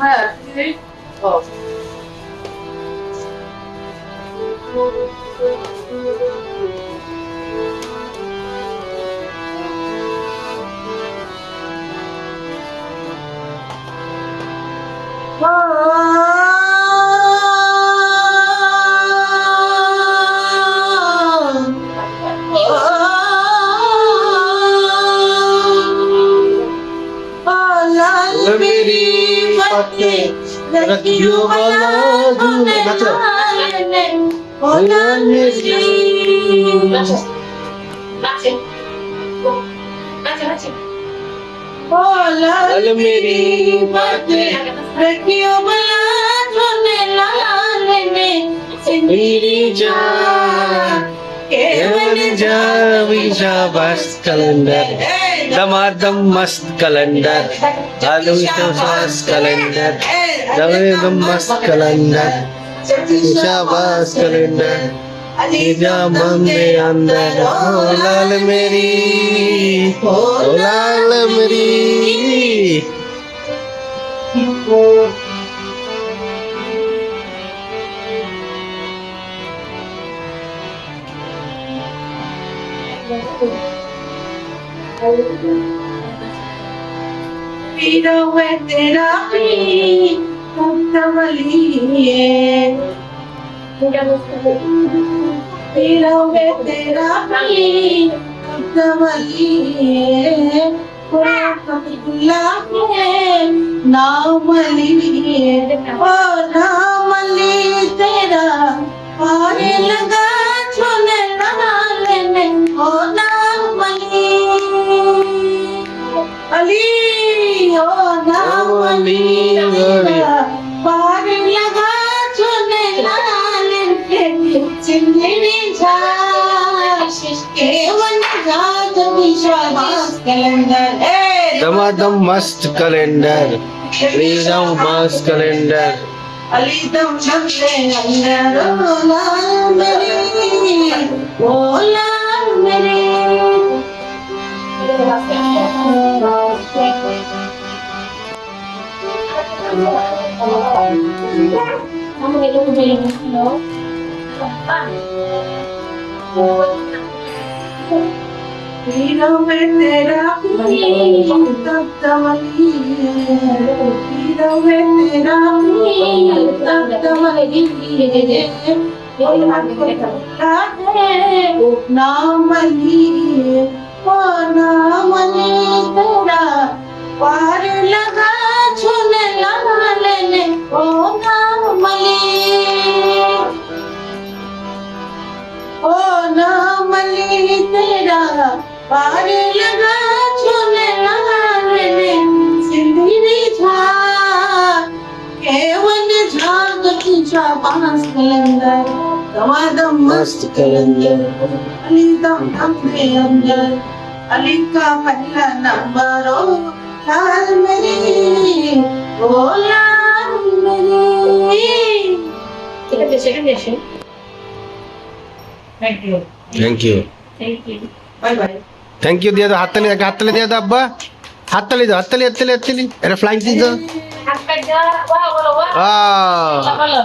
হ্যাঁ এই ও मेरी बातें रखियो वाला झूमे नाचो वाला मेरी নাচে নাচে নাচে वाला मेरी बातें रखियो वाला झूमे लाले में मेरी जान केवल जावी शाबाश कैलेंडर दमादम मस्त कैलेंडर आलू तो सास कैलेंडर दम मस्त कैलेंडर शाबाश कैलेंडर जा मंदे अंदर ओ लाल मेरी ओ लाल मेरी पीरा हुए तेरा मुक्तवली पीरा हुए तेरा मुक्तवली नामली ओ नामली तेरा पारे लगा छोने नाले ओ नामली अली ओ नामली पारे लगा छोने नाले जिंदगी जा केवल जात विश्वास कैलेंडर दमादम मस्त कैलेंडर रीदम मस्त कैलेंडर अलीदम चलते अंदर ओ लाल मेरी ओ लाल मेरी Kamu itu kebeli loh. पीरा में तेरा तब तमली पीरा में तेरा तब तमली नामली ओ नामली तेरा पार लगा छूने लाले ओ नामली ओ नामली तेरा पार लगा छूने लाले जिंदगी था केवल झाग तुझा पास कैलेंडर दमादम मस्त कैलेंडर अली दम अपने अंदर अली का पहला नंबर ओ लाल मेरी ओ लाल मेरी Kita biasakan ya sih. Thank you. Thank you Thank you. Bye bye. Thank you दिया दो हाथ दिया दो अब्बा हाथ तले दो हाथ तले अरे फ्लाइंग दी दो Apa aja? Wah, wah, wah. आ Apa lo?